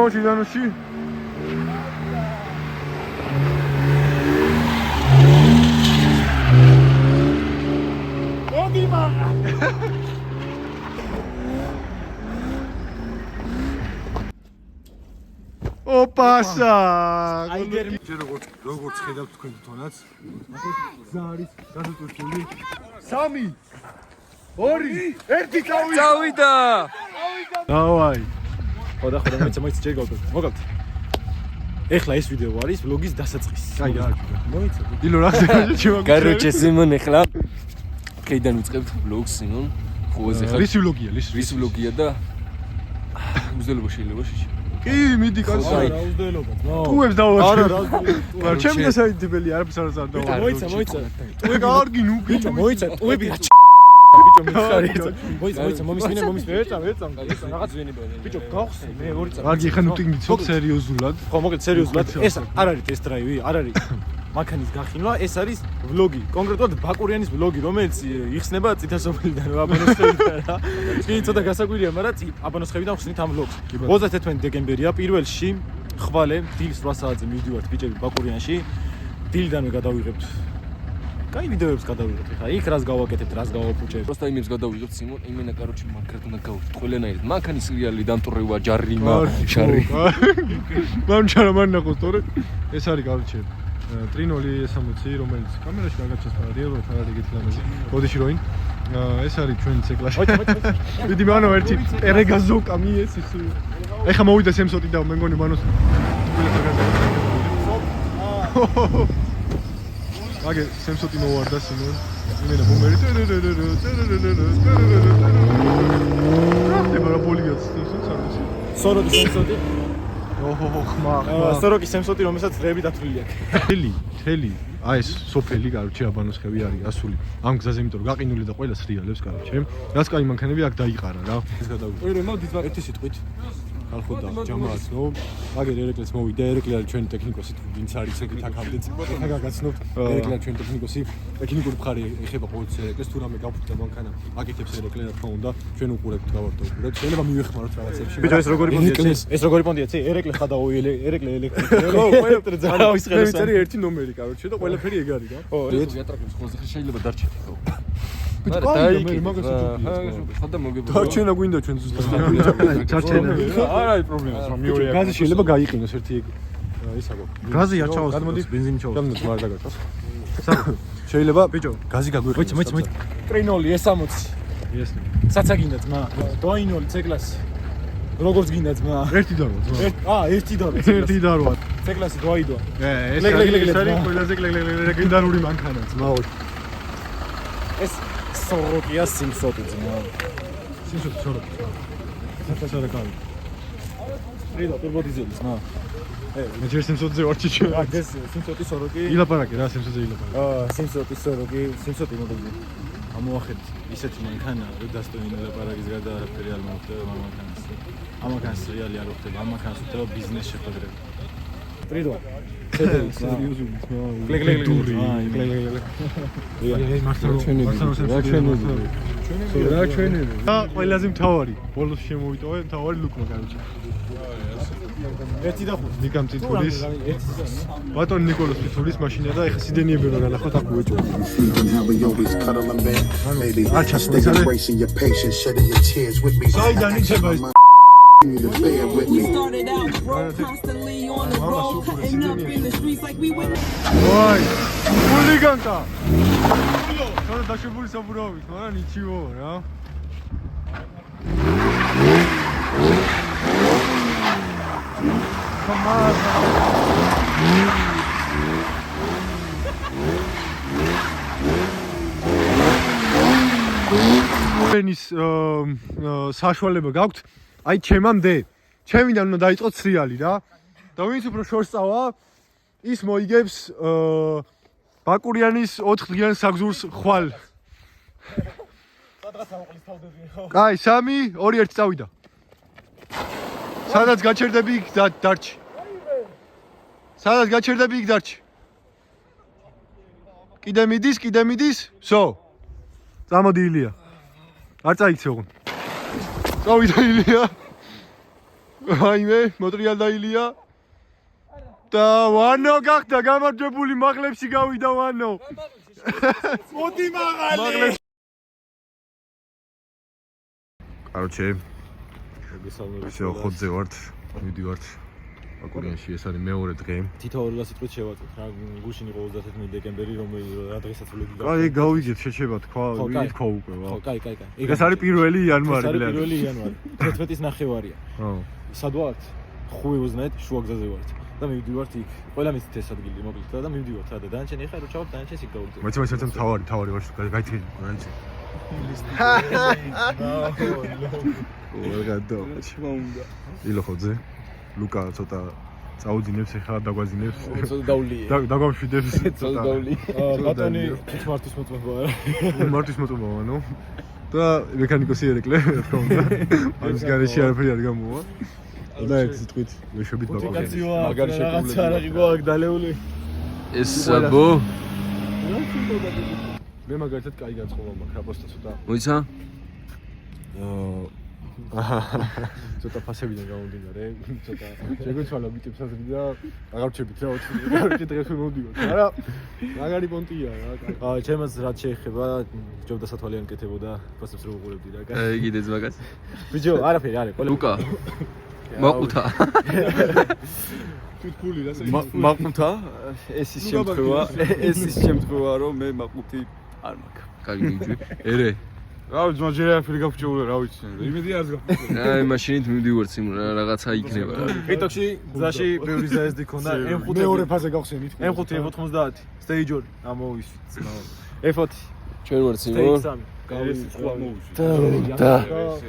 გამოჩი დანოში. მოდი მაღლა. ოპასა. აიგერი როგორც ხედავთ თქვენ თვითონაც. გზა არის გასაწყვეტილი. 3 2 1 წავიდა. დავაი. ხოდა მოიცა ჯერ გავდო. მოგავთ. ეხლა ეს ვიდეო არის ვლოგის დასაწყისი. აი რა. მოიცა. დილო რა ხდება ჩემო. Короче, Simon ეხლა ქეიდან უწყებთ ვლოგს Simon. ხოზე ხარ. რის ვლოგია, რის ვლოგია და უზელობა შეიძლება შეში. კი, მიდი კაცო. რა უზდელობა. ტუებს დავაჩვენე. არა, რა უზდელობა. ჩემი დასაიდებელი არაფერს არ დავაჩვენე. მოიცა. ტუე კარგი ნუ ბიჭო, მოიცა, ტუები რა ბიჭო მიხარი. მოიცა, მომისმინე. ეწამ, რაღაც ბიჭო, გავხსნე, მე 2 წამი. კარგი, ხან ნუ მიცოხ სერიოზულად. ხო, მოგეთ სერიოზულად, ეს არ არის ტესტ დრაივი, არ არის მანქანის გახილვა, ეს არის ვლოგი, კონკრეტულად ბაკურიანის ვლოგი, რომელიც იხსნება წითელსოფლიდან, აბანოსხევიდან რა. კი, ცოტა გასაკვირია, მაგრამ აბანოსხევიდან ხსნით ამ ვლოგს. 31 დეკემბერია, პირველში ხვალე დილის 8 საათზე მივდივართ ბიჭები ბაკურიანში. დილიდანვე გადავიღებთ. კაი ვიდეოებს გადავიღებთ. ხა იქ რას გავაკეთებთ, რას გავაფუჭებთ. Просто იმებს გადავიღებთ Simon, იმენა короче მაგათ უნდა გავუშვით ყველანაირად. მანქანის სერიალი დამტვრევა, ჯარიმა, შარი. მანჩარა მანახო სწორედ. ეს არის короче ტრინოლი 60, რომელიც კამერაში გაგაჩას პარადიალო, ფარადი გეთლამაზე. ბოდიში როინ. ეს არის ჩვენი ციკლაში. ვიდი მანო ერთი პერეგაზოკა მიესის. ეხა მოვიდა სემსოტი და მე მგონი მანოს აგე სემსოტი მოვარდა Simon. იმენა ბუმერი. რა პოლიაც სემსოტი. სოროკი სემსოტი. ოჰო ხმა. სოროკი სემსოტი, რომელსაც რები დათვლილი აქვს. თელი. აი ეს სოფელი, короче, აბანოსხევი არის ასული. ამ გზაზე, იმიტომ რომ გაყინული და ყველა სრიალებს, короче. რაც კაი მანქანები აქ დაიყარა რა. ეს გადავიდა. ოი რომ მოვდით ერთი სიტყვით. ხალხო და ჯამააც ნო. აგერ ერეკლეს მოვიდა, ერეკლე არის ჩვენი ტექნიკოსი, ვინც არის ეგეთ აქამდე. ეხა გაგაცნობთ, ერეკლე არის ჩვენი ტექნიკოსი. ტექნიკური მხარე ეხება ყოველთვის ერეკლეს, თუ რამე გაფუჭდა მანქანა, აკეთებს ერეკლე რა თქმა უნდა, ჩვენ უყურებთ გავარდაუყურებთ. შეიძლება მივეხმაროთ რაღაცებში. ბიჭო ეს როგორი პონდია? ეს როგორი პონდია? ცი ერეკლე ხადაო ერეკლე ელექტრიკა. ხო, ყველაფერი ძალიან ვისყერე. მე ვიწერი ერთი ნომერი, короче, და ყველაფერი ეგ არის რა. ხო, ვიატრაკებს ხოლმე შეიძლება დარჩეთ ხო. მე მაგას უჩუქია. ხოდა მოგებო. დარჩენა გვინდა ჩვენ ზუსტად. დარჩენა. არ არის პრობლემა, რომ მეორე გაზი შეიძლება გაიყინოს ერთი ეგ. ის აგო. გაზი არ ჩაოს. გადმოდის ბენზინი ჩაოს. გადმოდის მარ დაგაჭოს. შეიძლება ბიჭო გაზი გაგვიყენოს. მოიცა. ტრინოლი S60. ესნი. საცა გინდა ძმა. დოინოლი C-კლასი. როგორც გინდა ძმა. ერთი დარვა ძმა. ერთი დარვა. ერთი დარვა. C-კლასი დოაიდოა. ეს არის ყველაზე ლეგენდარული მანქანა ძმა. ეს სოროკია სიმსოტი ძმა. სიმსოტი სოროკი. საცა რა კარი. რიდა ტურბო დიზელი ძმა. მე ჯერ სიმსოტზე ვარ ჩიჩო. ეს სიმსოტი სოროკი. ილაპარაკე რა სიმსოტზე ილაპარაკე. სიმსოტი სოროკი, სიმსოტი მოგები. ამოახედეთ ისეთი მანქანა, რომ დასტოინე ლაპარაკის გარდა არაფერი არ მოხდება ამ მანქანას. ამ მანქანის რეალი არ ხდება, ამ მანქანას ხდება ბიზნეს შეხვედრები. ტრიდო. სერიოზული თქმა. გლეგლეგლეგლეგ. აი მართლა რა ჩვენები. და ყველაზე მთავარი, ბოლოს შემოვიტოვე, მთავარი ლუკმა короче. ერთი და 5. ნიკამ წითულის. ბატონ ნიკოლოს წითულის მაშინა და ეხა სიდენიები რა განახოთ აქ უეჭო. აჩა racing your patience, shedding your tears with me. საიდან იჩება ეს We started out broke, constantly on the road, cutting up in the streets like we went. ვაი, ჰულიგანკა. თორე დაშებული საბურავით, მაგრამ ნიჩიო რა. ენის საშუალება გაქვთ. აი ჩემამდე, ჩემიდან უნდა დაიწყოთ სრიალი რა. და ვინც უფრო შორს წავა, ის მოიგებს ბაკურიანის 4 დღიან საგზურს ხვალ. სადღაც ამოყლის თავდები ხო? კაი, 3, 2, 1 წავიდა. სადაც გაჩერდები იქ დარჩი. სადაც გაჩერდები იქ დარჩი. კიდე მიდის, ვსო. წამოდი ილია. არ წაიქცე ოღონდ. წავიდა ილია. აიმე, მოტრიალ დაილია. და ვანო გახდა გამარჯვებული მაღლებში გავიდა ვანო. მოდი მაღალი. Короче, всё, ხოძე ვართ, მივდივართ. აკურიანში ეს არის მეორე დღე. თითოეულ სიტყვით შევაწყვეტ რა გუშინ იყო 31 დეკემბერი რა დღესაც ვლებდი. კაი, გავიგეთ, შეჩება თქვა, ვითქვა უკვე, ვა. ხო, კაი. ეს არის 1 იანვარი, ბლედ. 1 იანვარი. 11-ის ნახევარია. ხო. სად ვართ? ხუი უზნეთ, შუაგზაზე ვართ. და მივდივართ იქ. ყველა მის ეს ადგილი მოკლედ და მივდივართ რა და დანარჩენი ეხა რო ჩავართ დანარჩენი იქ გავუძე. მეც თავარი ვარ, გაიჩინე, გაიჩინე. ვერგადო, შემოუნდა. ილო ხოძე. ლუკა ცოტა წაუძინებს ეხლა დაგვაძინებს. ცოტა დავლია. დაგვამშვიდებს ცოტა დავლია. ბატონი მარტის მოწმობა არა. მარტის მოწმობა, ნუ. და მექანიკოსი ერეკლე, რა თქმა უნდა. ამის გარეშე არაფერი არ გამოვა. და ეს სიტყვით მეშვებით ბაკალავრი. მაგარი შეკრულება. არაღი გვაქვს დალეული. ეს საბო. მე მაგალითად კაი განწყობა მაქვს, რა პოსტა ცოტა. მოიცა? ცოტა ფასებიდან გამომდინარე, ცოტა შეგვეცვალა ბიჭებს აზრი და აღარ ვჩებით რა 20 დღეს მოვდივართ. არა, მაგარი პონტია რა. აა, ჩემს რაც შეეხება, ჯობდა სათვალიანი კეთებოდა, ფასებს რო უყურებდი რა. აი, კიდეც მაგას. ბიჭო, არაფერი არის, ყველა. ლუკა. მაყუთა. თვითფული რა მაყუთა ეს ის შემთხვევა რომ მე მაყუთი არ მაქვს. კარგი გიჯი. ერე. რა ვიცი, მაგერ არაფერი გაფუჭებული რა ვიცი. იმედი არც გაფუჭებული. აი, მაშინით მივდივართ სიმ რაღაცა იქნება რა. პიტოქში გზაში ბევრი ზაესდი ქონდა, M5 მეორე ფაზე გავხსენით. M5 F90, stage 2 ამოვის. F4 ჩვენ ვართ სიმონ. და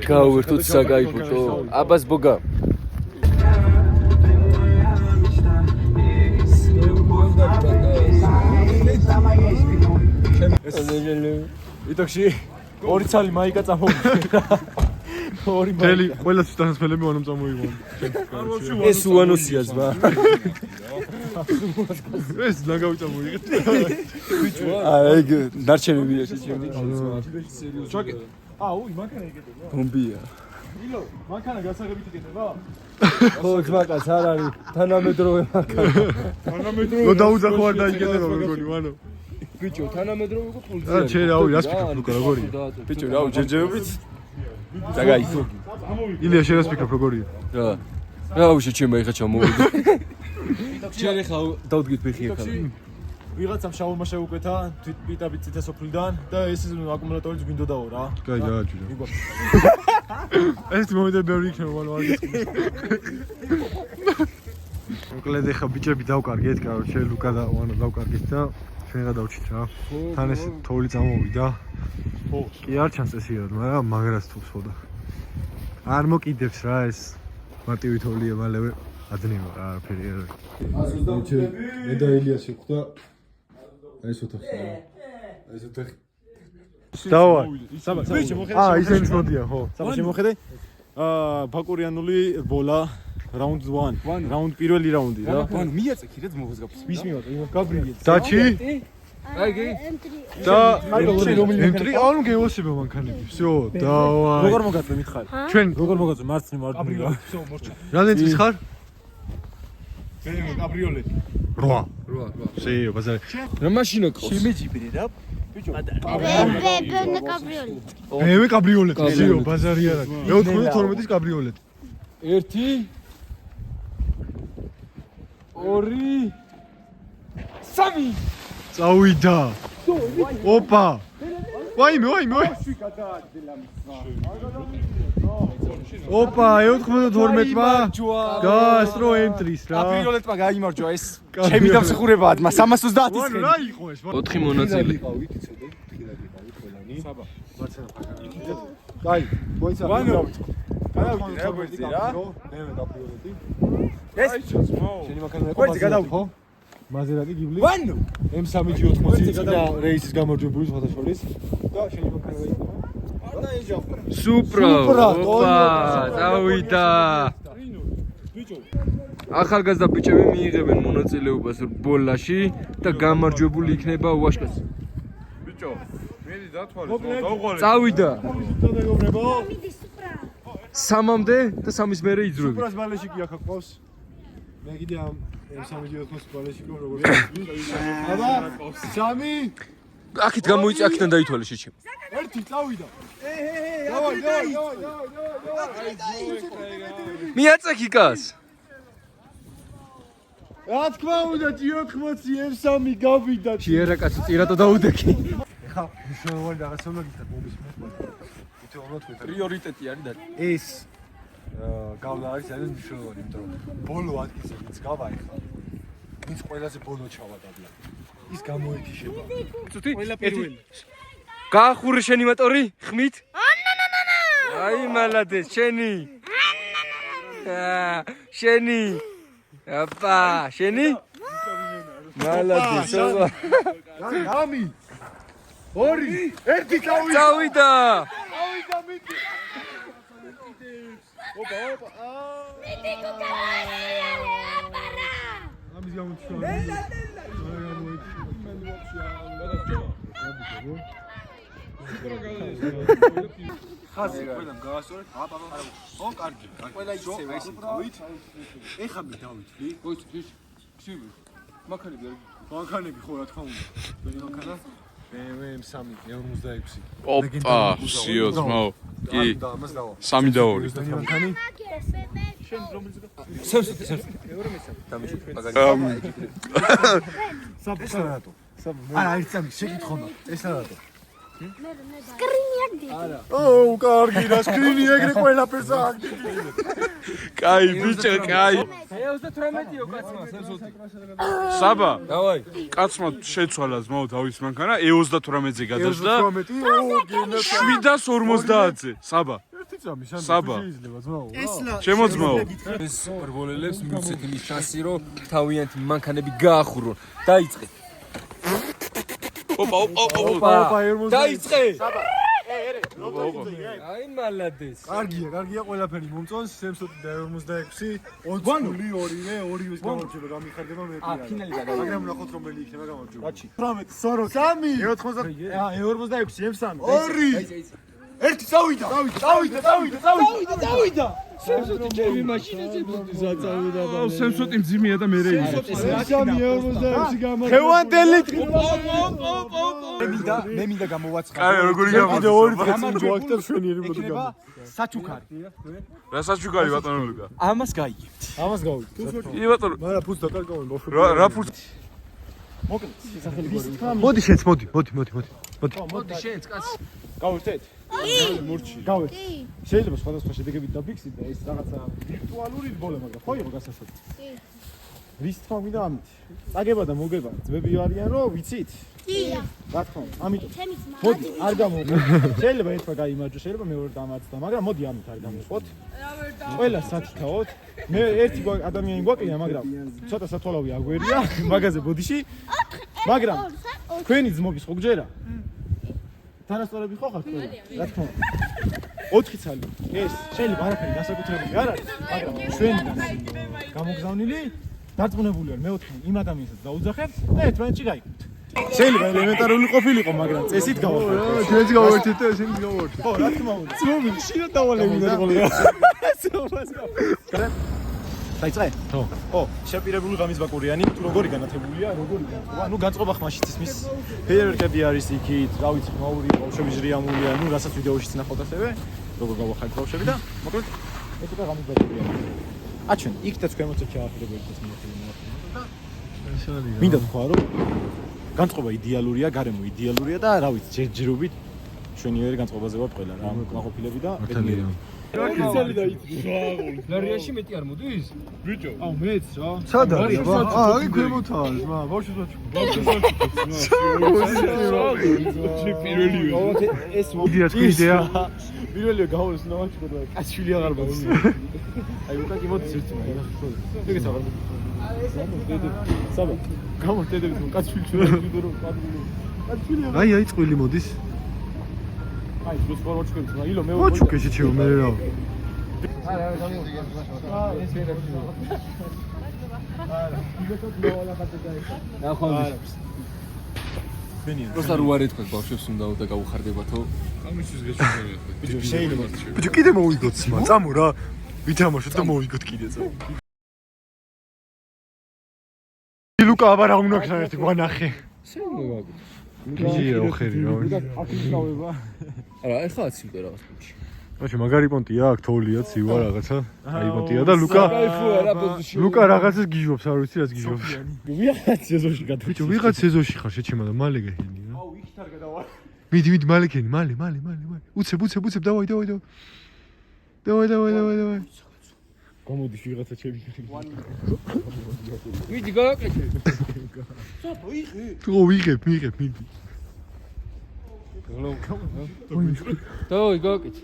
გავერთოთ საკაიფო. აბას ბოგა. პიტოქში ორი ცალი მაიკა წამოვიდა. ორი მაიკა. დელი ყველას თანასწორები ვანომ წამოიღო. ეს უანოსიას ბა. ეს ნაგავი წამოიღეთ. აი დარჩენებია შეჩემდი. ჩაკე. აუ, მანქანა იკეთება. ბომბია. ილო, მანქანა გასაღებით იკეთება? ხო, ძმაკაც არ არის თანამედროვე მანქანა. ნუ დაუძახო არ დაიკეთება მეგონი ვანო. ბიჭო, თანამედროვე უკვე ფულზე. არა, ჩე რა, რას ფიქრობ ლუკა როგორია? ბიჭო, რა უჯერჯერობით? დაგაიცო. ილია შენ რას ფიქრობ როგორია? რა. რა შეჩემა ეხა ჩამოვიდი. ჯერ ეხა დავდგით ფეხი ეხა. ვიღაცამ შაურმა შეუკვეთა თვით პიტაბით ციტასოფლიდან და ეს აკუმულატორიც გვინდოდაო რა. კაი, გააჩვენე. ეს მომენტი ბევრი იქნება, ვანო არ გიწყდეს. მოკლედ ეხა ბიჭები დავკარგეთ, короче, ლუკა და ვანო დავკარგეთ და ჩვენ რა დავჭით რა. თან ეს თოვლი წამოვიდა. ხო, კი არ ჩანს წესიერად, მაგრამ მაგრას თუს ხო და. არ მოკიდებს რა ეს მარტივი თოვლია მალევე აძნება რა არაფერი არ არის. მე და ილია შეხვდა ეს ოთახი. ეს ოთახი. დავა. ბიჭო, მოხედე. ისინი მოდიან, ხო. საბა შემოხედე. ბაკურიანული ბოლა რაუნდ 1. რაუნდ პირველი რაუნდი რა. ვან მიაწექი რა ძმობას გაფს. ვის მივატო? გაბრიელი. დაჩი აი კი. და M3 ანუ გეოსება მანქანები. всё, დავა. როგორ მოგაწვე მითხარი? ჩვენ როგორ მოგაწვე მარცხნივ მარჯვნივ რა. всё, მორჩა. რამდენი წლის ხარ? მე გაბრიოლეთი. 8. 8. შეიო, ბაზარი. რა მაშინა ყავს? შემეჯიბრი რა. ბიჭო. BMW კაბრიოლეტი. მე კაბრიოლეტი, შეიო, ბაზარი არა. მე 92-ის კაბრიოლეტი. 1 2 3 წავიდა. ოპა. ვაიმე. ოპა, 92-მა გაასწრო M3-ს რა. კაბრიოლეტმა გაიმარჯვა ეს. ჩემი დამსახურებაა, 330-ის ვანო რა იყო ეს? 4 მონაწილე. საბა. კაი, მოიცა. ვანო. გადავიდე რა გვერდზე რა. მე კაბრიოლეტი. ეს შენი მანქანა იყო გვერდზე გადავიდე. ხო? მაზერატი გიბლი. ვანო. M3G80 და რეისის გამარჯვებული სხვათა შორის და შენი მანქანა იყო. სუპრა. ოპა, დავიდა. ახალგაზრდა ბიჭები მიიღებენ მონაწილეობას ბოლაში და გამარჯვებული იქნება ვაშკაცი. ბიჭო, მედი დათვალე, დავღვალე. წავიდა. 3-მდე და 3-ის მერე იძრები. სუპრას ბალეში კი ახლა ყავს. მე კიდე ამ 3-4 ბალეში ყავს როგორ აბა 3 აქეთ გამოიწე, აქედან დაითვალე შეჩემ. ერთი წავიდა. დავაი. მიაწე კიკას. რა თქმა უნდა G80 M3 გავიდა. ჯიერა კაცო წირატო დაუდექი. ხა მნიშვნელოვანი რაღაცა უნდა გითხრათ მობის მე. უთო უნდა თქვი პრიორიტეტი არის და ეს გავლა არის ძალიან მნიშვნელოვანი, იმიტომ რომ ბოლო ადგილზე ვინც გავა ეხლა. ვინც ყველაზე ბოლო ჩავადაბლა. ის გამოეთიშება. წუთი? გაახურე შენი მოტორი ხმით? აი მალადეს შენი. შენი. აპა, შენი? მალადეს. რამი. ორი, ერთი წავიდა. წავიდა. წავიდა მიდი. ოპა. ამის გამოჩვენა. ხაზი ყველამ გაასწორეთ. აბა. ო, კარგი. ყველა ისევ ეს დავით. ეხა მე დავითვლი. მოიწვი. ქსივი. მანქანები არ მანქანები ხო რა თქმა უნდა. ვენი მანქანა? BMW M3 46. ოპა, სიო ძმაო. კი. 3 და 2. ვენი მანქანი? საბსარატო. არა, ერთ წამი შეკითხონა. ეს რატო? სკრინი აგდი. ო, კარგი, რა სკრინი ეგრე ყველაფერს აგდი. კაი, ბიჭო, კაი. 38-იო კაცმა, 68. საბა, დავაი. კაცმა შეცვალა ძმაო დავის მანქანა, E38-ზე გადაჭდა. 38, ო, გენა. 750-ზე. საბა. ერთი წამი, შენ საბა. შეიძლება ძმაო. ჩემო ძმაო. ეს სუპერბოლელებს მივცეთ იმის შანსი, რომ თავიანთი მანქანები გაახურონ. დაიწყეთ. ოპა. დაიწყე. ოპა. აი მალადეს. კარგია ყველაფერი მომწონს 700 და 46 20 ორივე ორივეს გამარჯვება გამიხარდება მე ფინალი გადა. მაგრამ ნახოთ რომელი იქნება გამარჯვება 18 40 3 E46 M3 2 ერთი წავიდა ჩემი მაშინაზე წავიდა და 700 მძიმეა და მე რეი. ხევანდელი მე მინდა გამოვაცხადო. კაი, როგორი კიდე გამოდი? ორი წელი გვაქვს შვენიერი მოდი იქნება საჩუქარი. რა საჩუქარი ბატონო ლუკა? ამას გაიგებთ. ამას გავიქ კი ბატონო. მაგრამ ფუძ დაკარგავენ ბავშვი რა ფურც მოკლედ სახელი ვის თქვა მოდი შენც მოდი მოდი შენც კაცი. გავერთეთ მურჩი გავეთ შეიძლება სხვადასხვა შედეგებით დაფიქსით და ეს რაღაცა ვირტუალური ბოლო მაგრამ ხო იყო გასასწორი კი ვის თქვა მინდა ამით წაგება და მოგება ძმები არიან რომ ვიცით კი რა თქმა უნდა ამიტომ ჩემი ძმა მოდი არ გამოვიდე შეიძლება ერთმა გაიმარჯვა შეიძლება მეორე დამარცხდა მაგრამ მოდი ამით არ გამოვიყოთ ყველა საჩქაოთ მე ერთი ადამიანი გვაკლია მაგრამ ცოტა სათვალავი აგვერია მაგაზე ბოდიში მაგრამ თქვენი ძმობის ხო გჯერა თანასწორები ხო ხართ ყველა რა თქმა უნდა 4 ცალი ეს შეიძლება არაფერი განსაკუთრებული არ არის მაგრამ ჩვენიდან გამოგზავნილი დარწმუნებული ვარ მეოთხე იმ ადამიანსაც დაუძახებთ და ერთმანეთში გაიგებთ შეიძლება ელემენტარული ყოფილიყო მაგრამ წესით გავახერხოთ ჩვენც გავერთეთ და ესენიც გავერთეთ ხო რა თქმა უნდა ძმობი შეიძლება დავალევინოთ ხოლმე დაიწყე? ხო, შეპირებული ღამის ბაკურიანი, თუ როგორი განათებულია, როგორი განწყობა, ანუ განწყობა ხმაშიც ისმის ფეიერვერკები არის იქით, რა ვიცი, ხმაური, ბავშვები ჟრიამულია, ну, რასაც ვიდეოშიც ნახავთ ასევე, როგორ გავახართ ბავშვები და მოკლედ ეს უკვე ღამის ბაკურიანი. აჩვენ, იქითაც ქვემოწე ჩაახერებოდი ეს მიმოხილება და მინდა თქვა, რომ განწყობა იდეალურია, გარემო იდეალურია და რა ვიცი, ჯერჯერობით ჩვენიერი განწყობაზე ვარ ყველა რა, მაყოფილები და ბედნიერები. კიცელი დაიწვი. ნარიაში მეტი არ მოდის? ბიჭო. აუ მეც რა. სადა? აი ქვემოთაა, ზმა, ბავშვი საჩუქი. პირველია. ეს მოდია თქვი იდეა. პირველია გავოს ნავაჩქო და კაცშვილი აღარ მოდის. აი უკან კი მოდის ერთი მაგრამ. ეგეც აღარ მოდის. საბა. გამორთედებით კაცშვილი ჩვენ ვიდეო პადრული. კაცშვილი. აი წყვილი მოდის. აი ეს ფორმოჩქებს რა ილო მე მოჩუქე შეჩეო მე რა არა გამო ეს ერები არა იგეთო ნოლა ხატა დაიხა ნახავდი ჩვენია. просто რო არ ეთქვას ბავშვებს უნდა და გაუხარდებათო. ამისთვის გეჩვენებია. ბიჭო შეიძლება. ბიჭო კიდე მოვიგოთ სმა. წამო რა. ვითამაშოთ და მოვიგოთ კიდე წამო. ლუკა აბა რა უნდა ქნა ერთი გვანახე. გიჟია ოხერი რა. არა, ეხლა აცივდა რაღაც პუნჩი. მაშინ მაგარი პონტია აქ თოვლია ცივა რაღაცა. აი პონტია და ლუკა. ლუკა რაღაცას გიჟობს, არ ვიცი რაც გიჟობს. ვიღაც სეზონში გადავ. ბიჭო ვიღაც სეზონში ხარ შეჩემა და მალე გეհინი რა. აუ იქით არ გადავალ. მიდი მალე გეհინი, მალე. უცებ, დავაი. დავაი. გამოდი ვიღაცა ჩემი. მიდი გააკეთე. ხო ვიღებ, მიდი. დავაი გააკეთე.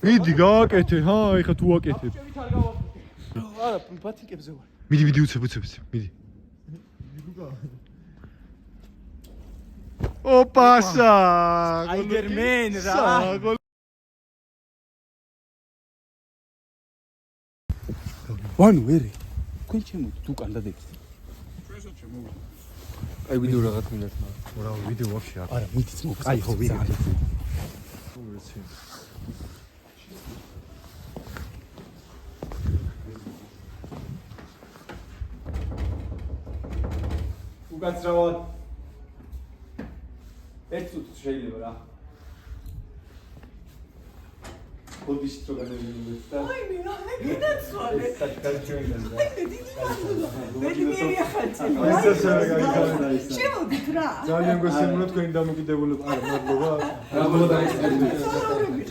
მიდი გააკეთე, ჰა, ეხა თუ აკეთებ. არა, ბათიკებზე ვარ. მიდი უცებ, მიდი. ოპასა! აიდერმენ რა. ვანუ ვერი. თქვენ ჩემოთ თუ კანდიდატებს. აი ვიდეო რაღაც მინათ მაგ. რა ვიდეო ვაფშე არ. არა, მითიც მოგ. აი ხო ვიღებ. უკაცრავად. ერთ წუთს შეიძლება რა. ბოდიში თუ გადავიდეთ და აი მინა, მიდაცვალე. ბედნიერია ხალხი. შემოდით რა. ძალიან გვესწრებოდა თქვენი დამოკიდებულება. არა, მადლობა. რაბოდა ის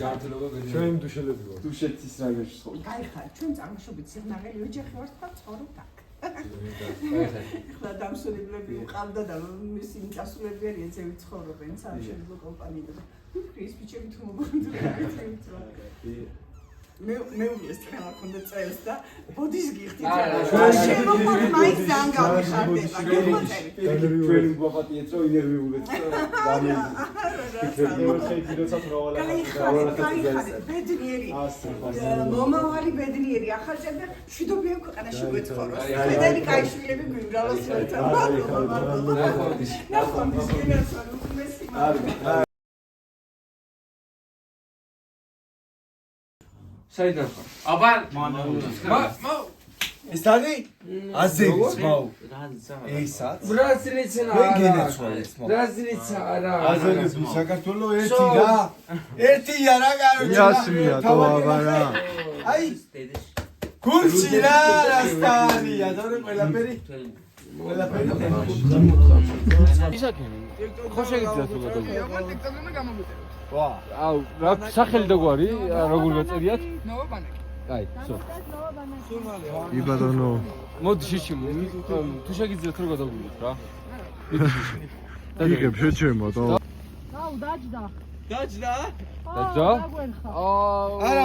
ჯანმრთელობა ჩვენ დუშელები ვართ. დუშეთის რაიონში ხო. აი ხარ, ჩვენ წარმოშობით სიღნაღელი ოჯახი ვართ და ცხოვრობთ აქ. ხლა დამსვლელებლები უყავდა და მისი წასულები არიან ძევი ცხოვრობენ სამშენებლო კომპანიიდან. ის ბიჭები თუ მოგონდა მე უესტრა მაქონდა წელს და ბოდის გიხდით რა. შემოყვარ მაინც ძალიან გავიხარდება. ჩვენ ბაბატიეთ რო ინერვიულეთ და ბედნიერი მომავალი ბედნიერი ახალწევა მშვიდობიან ქვეყანაში გვეცხოვროს. ბედნიერი კაიშვილები გვიმრავლოს ერთად. ნახონდის გენერაცია უმესი მართლა. საიდან ხარ? აბა ეს არის აზერის მაუ ესაც ბრაზილიცაა ბრაზილიცა არა აზერები საქართველოს ერთი რა ერთია რა კაროჩა იასმია თო აბა რა აი გულში რა რასტანია თორე ყველაფერი ისაკი ხო შეგიძლიათ თუ გადავიდეთ ვა აუ რა სახელი და გვარი როგორ გაწერიათ ნოვაბანაკი აი სულ იბადანო მოდი შიში თუ შეგიძლიათ რომ გადავიდეთ რა იღებ შეჩემა და აუ დაჯდა დაჯდა აუ არა